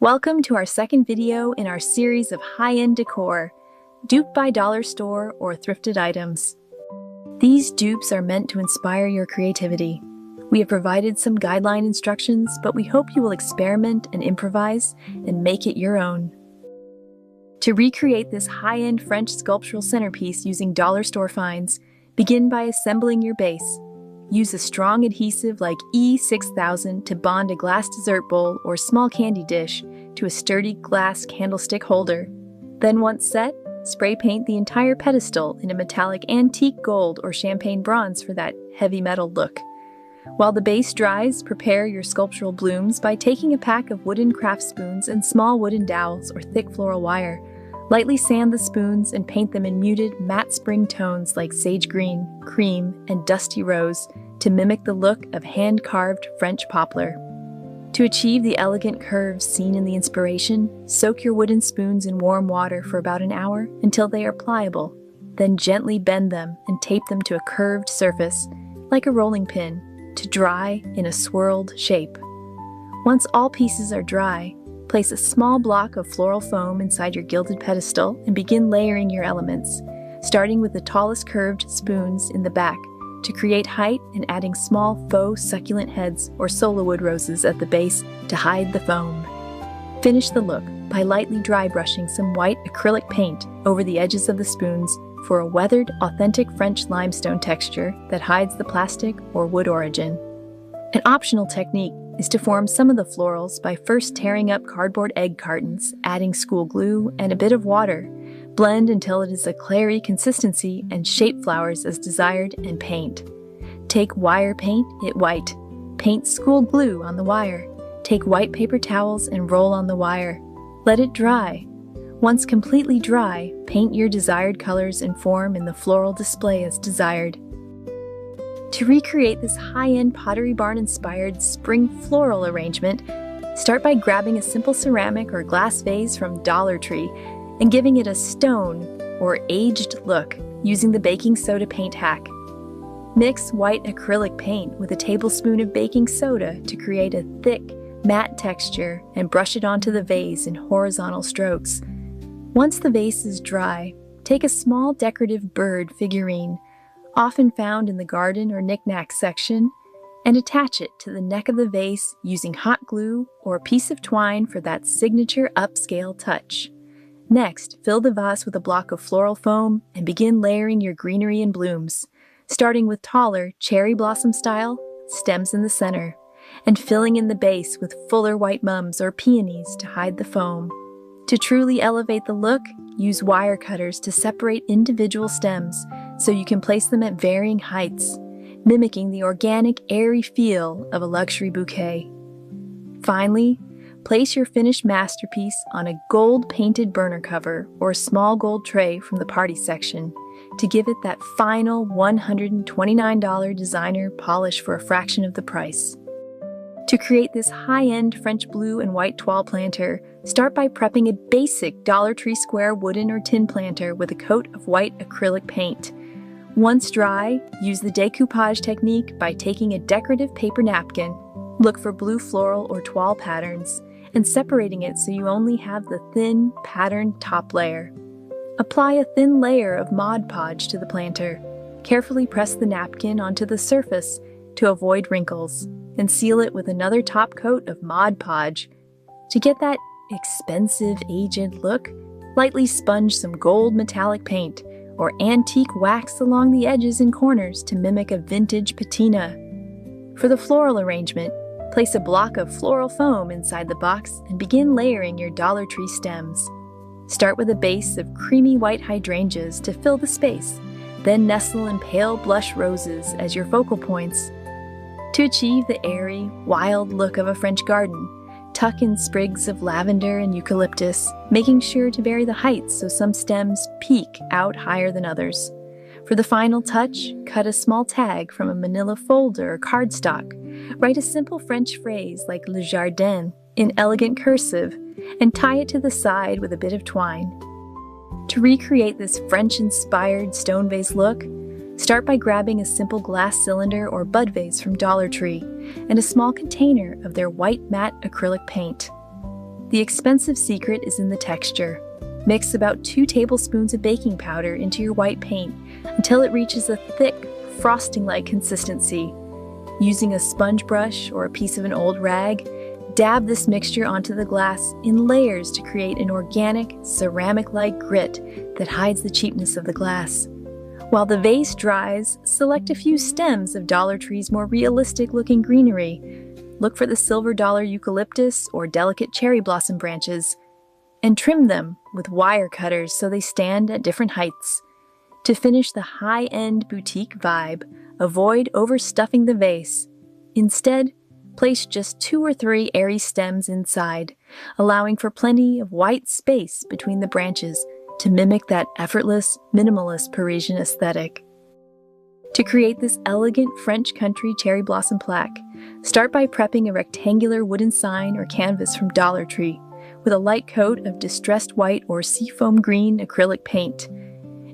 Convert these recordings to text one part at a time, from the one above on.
Welcome to our second video in our series of high-end decor, duped by dollar store or thrifted items. These dupes are meant to inspire your creativity. We have provided some guideline instructions, but we hope you will experiment and improvise and make it your own. To recreate this high-end French sculptural centerpiece using dollar store finds, begin by assembling your base. Use a strong adhesive like E6000 to bond a glass dessert bowl or small candy dish to a sturdy glass candlestick holder. Then once set, spray paint the entire pedestal in a metallic antique gold or champagne bronze for that heavy metal look. While the base dries, prepare your sculptural blooms by taking a pack of wooden craft spoons and small wooden dowels or thick floral wire. Lightly sand the spoons and paint them in muted, matte spring tones like sage green, cream, and dusty rose to mimic the look of hand-carved French poplar. To achieve the elegant curves seen in the inspiration, soak your wooden spoons in warm water for about an hour until they are pliable. Then gently bend them and tape them to a curved surface, like a rolling pin, to dry in a swirled shape. Once all pieces are dry, place a small block of floral foam inside your gilded pedestal and begin layering your elements, starting with the tallest curved spoons in the back to create height and adding small faux succulent heads or solo wood roses at the base to hide the foam. Finish the look by lightly dry brushing some white acrylic paint over the edges of the spoons for a weathered, authentic French limestone texture that hides the plastic or wood origin. An optional technique is to form some of the florals by first tearing up cardboard egg cartons, adding school glue, and a bit of water. Blend until it is a clary consistency and shape flowers as desired and paint. Take wire paint, it white. Paint school glue on the wire. Take white paper towels and roll on the wire. Let it dry. Once completely dry, paint your desired colors and form in the floral display as desired. To recreate this high-end Pottery Barn-inspired spring floral arrangement, start by grabbing a simple ceramic or glass vase from Dollar Tree and giving it a stone or aged look using the baking soda paint hack. Mix white acrylic paint with a tablespoon of baking soda to create a thick, matte texture and brush it onto the vase in horizontal strokes. Once the vase is dry, take a small decorative bird figurine, often found in the garden or knick-knack section, and attach it to the neck of the vase using hot glue or a piece of twine for that signature upscale touch. Next, fill the vase with a block of floral foam and begin layering your greenery and blooms, starting with taller, cherry blossom style stems in the center, and filling in the base with fuller white mums or peonies to hide the foam. To truly elevate the look, use wire cutters to separate individual stems so you can place them at varying heights, mimicking the organic, airy feel of a luxury bouquet. Finally, place your finished masterpiece on a gold-painted burner cover or a small gold tray from the party section to give it that final $129 designer polish for a fraction of the price. To create this high-end French blue and white toile planter, start by prepping a basic Dollar Tree square wooden or tin planter with a coat of white acrylic paint. Once dry, use the decoupage technique by taking a decorative paper napkin, look for blue floral or toile patterns, and separating it so you only have the thin, patterned top layer. Apply a thin layer of Mod Podge to the planter. Carefully press the napkin onto the surface to avoid wrinkles, and seal it with another top coat of Mod Podge. To get that expensive, aged look, lightly sponge some gold metallic paint or antique wax along the edges and corners to mimic a vintage patina. For the floral arrangement, place a block of floral foam inside the box and begin layering your Dollar Tree stems. Start with a base of creamy white hydrangeas to fill the space, then nestle in pale blush roses as your focal points. To achieve the airy, wild look of a French garden, tuck in sprigs of lavender and eucalyptus, making sure to vary the heights so some stems peak out higher than others. For the final touch, cut a small tag from a manila folder or cardstock. Write a simple French phrase like Le Jardin in elegant cursive and tie it to the side with a bit of twine. To recreate this French-inspired stone vase look, start by grabbing a simple glass cylinder or bud vase from Dollar Tree and a small container of their white matte acrylic paint. The expensive secret is in the texture. Mix about 2 tablespoons of baking powder into your white paint until it reaches a thick, frosting-like consistency. Using a sponge brush or a piece of an old rag, dab this mixture onto the glass in layers to create an organic, ceramic-like grit that hides the cheapness of the glass. While the vase dries, select a few stems of Dollar Tree's more realistic-looking greenery. Look for the silver dollar eucalyptus or delicate cherry blossom branches, and trim them with wire cutters so they stand at different heights. To finish the high-end boutique vibe, avoid overstuffing the vase. Instead, place just 2 or 3 airy stems inside, allowing for plenty of white space between the branches to mimic that effortless, minimalist Parisian aesthetic. To create this elegant French country cherry blossom plaque, start by prepping a rectangular wooden sign or canvas from Dollar Tree with a light coat of distressed white or seafoam green acrylic paint,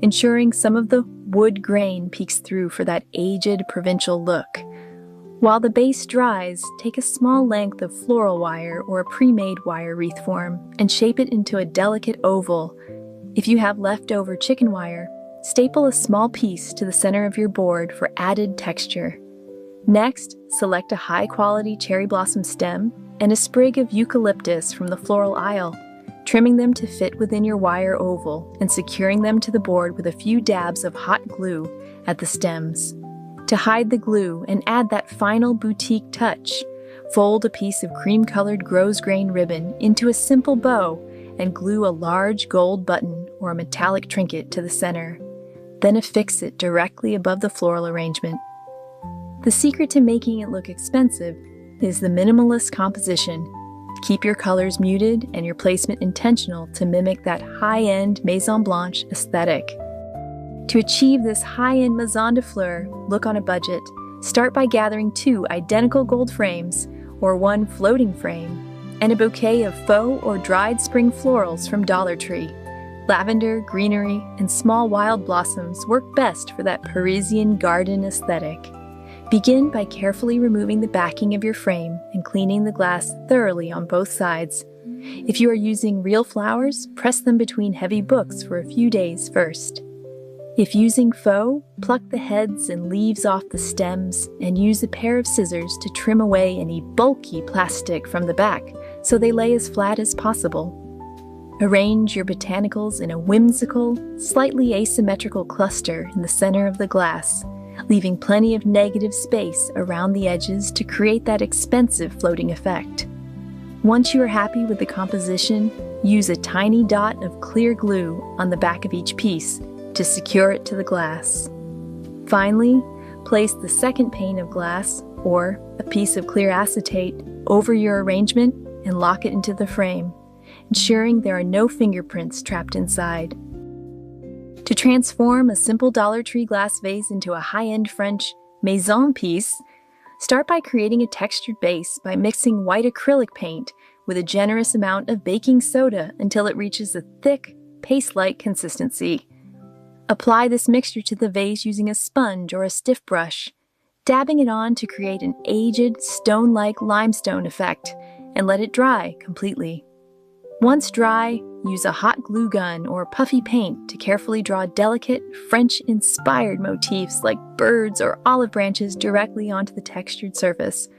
ensuring some of the wood grain peeks through for that aged provincial look. While the base dries, take a small length of floral wire or a pre-made wire wreath form and shape it into a delicate oval. If you have leftover chicken wire, staple a small piece to the center of your board for added texture. Next, select a high-quality cherry blossom stem and a sprig of eucalyptus from the floral aisle, trimming them to fit within your wire oval and securing them to the board with a few dabs of hot glue at the stems. To hide the glue and add that final boutique touch, fold a piece of cream-colored grosgrain ribbon into a simple bow and glue a large gold button or a metallic trinket to the center. Then affix it directly above the floral arrangement. The secret to making it look expensive is the minimalist composition. Keep your colors muted and your placement intentional to mimic that high-end Maison Blanche aesthetic. To achieve this high-end Maison de Fleur look on a budget, start by gathering 2 identical gold frames or 1 floating frame and a bouquet of faux or dried spring florals from Dollar Tree. Lavender, greenery, and small wild blossoms work best for that Parisian garden aesthetic. Begin by carefully removing the backing of your frame and cleaning the glass thoroughly on both sides. If you are using real flowers, press them between heavy books for a few days first. If using faux, pluck the heads and leaves off the stems and use a pair of scissors to trim away any bulky plastic from the back so they lay as flat as possible. Arrange your botanicals in a whimsical, slightly asymmetrical cluster in the center of the glass, leaving plenty of negative space around the edges to create that expensive floating effect. Once you are happy with the composition, use a tiny dot of clear glue on the back of each piece to secure it to the glass. Finally, place the second pane of glass, or a piece of clear acetate, over your arrangement and lock it into the frame, ensuring there are no fingerprints trapped inside. To transform a simple Dollar Tree glass vase into a high-end French maison piece, start by creating a textured base by mixing white acrylic paint with a generous amount of baking soda until it reaches a thick, paste-like consistency. Apply this mixture to the vase using a sponge or a stiff brush, dabbing it on to create an aged, stone-like limestone effect, and let it dry completely. Once dry, use a hot glue gun or puffy paint to carefully draw delicate, French-inspired motifs like birds or olive branches directly onto the textured surface.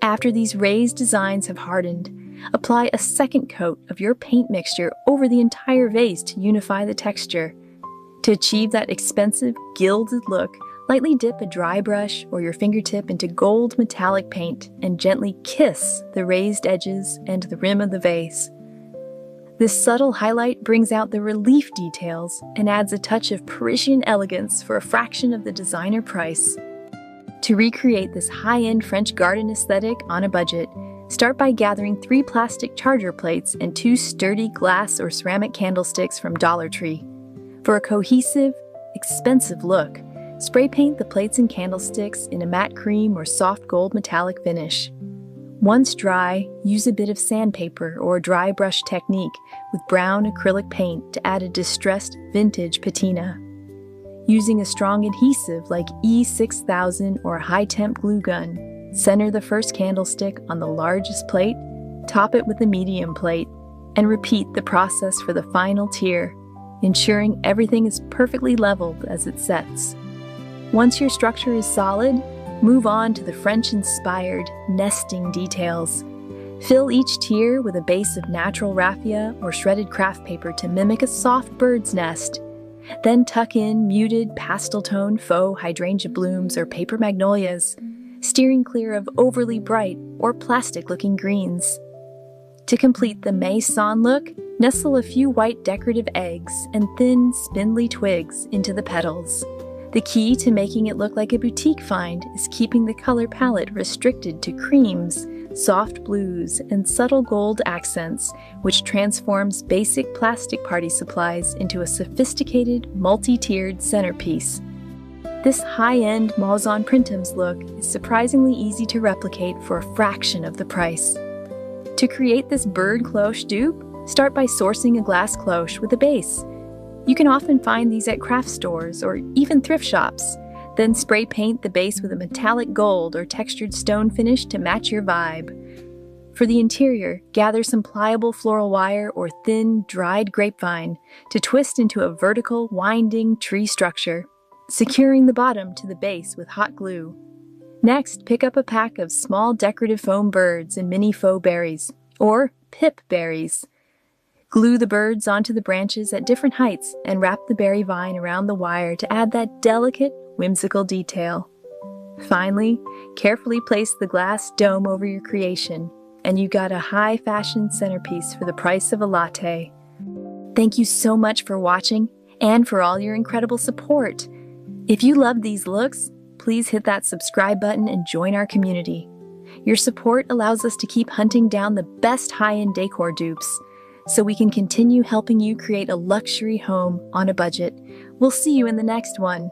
After these raised designs have hardened, apply a second coat of your paint mixture over the entire vase to unify the texture. To achieve that expensive, gilded look, lightly dip a dry brush or your fingertip into gold metallic paint and gently kiss the raised edges and the rim of the vase. This subtle highlight brings out the relief details and adds a touch of Parisian elegance for a fraction of the designer price. To recreate this high-end French garden aesthetic on a budget, start by gathering 3 plastic charger plates and 2 sturdy glass or ceramic candlesticks from Dollar Tree. For a cohesive, expensive look, spray paint the plates and candlesticks in a matte cream or soft gold metallic finish. Once dry, use a bit of sandpaper or dry brush technique with brown acrylic paint to add a distressed vintage patina. Using a strong adhesive like E6000 or a high-temp glue gun, center the first candlestick on the largest plate, top it with a medium plate, and repeat the process for the final tier, ensuring everything is perfectly leveled as it sets. Once your structure is solid, move on to the French-inspired nesting details. Fill each tier with a base of natural raffia or shredded craft paper to mimic a soft bird's nest. Then tuck in muted pastel-tone faux hydrangea blooms or paper magnolias, steering clear of overly bright or plastic-looking greens. To complete the maison look, nestle a few white decorative eggs and thin, spindly twigs into the petals. The key to making it look like a boutique find is keeping the color palette restricted to creams, soft blues, and subtle gold accents, which transforms basic plastic party supplies into a sophisticated, multi-tiered centerpiece. This high-end Maison Printemps look is surprisingly easy to replicate for a fraction of the price. To create this bird cloche dupe, start by sourcing a glass cloche with a base. You can often find these at craft stores or even thrift shops. Then spray paint the base with a metallic gold or textured stone finish to match your vibe. For the interior, gather some pliable floral wire or thin, dried grapevine to twist into a vertical, winding tree structure, securing the bottom to the base with hot glue. Next, pick up a pack of small decorative foam birds and mini faux berries, or pip berries. Glue the birds onto the branches at different heights and wrap the berry vine around the wire to add that delicate, whimsical detail. Finally, carefully place the glass dome over your creation, and you got a high-fashion centerpiece for the price of a latte. Thank you so much for watching and for all your incredible support. If you love these looks, please hit that subscribe button and join our community. Your support allows us to keep hunting down the best high-end decor dupes, so we can continue helping you create a luxury home on a budget. We'll see you in the next one.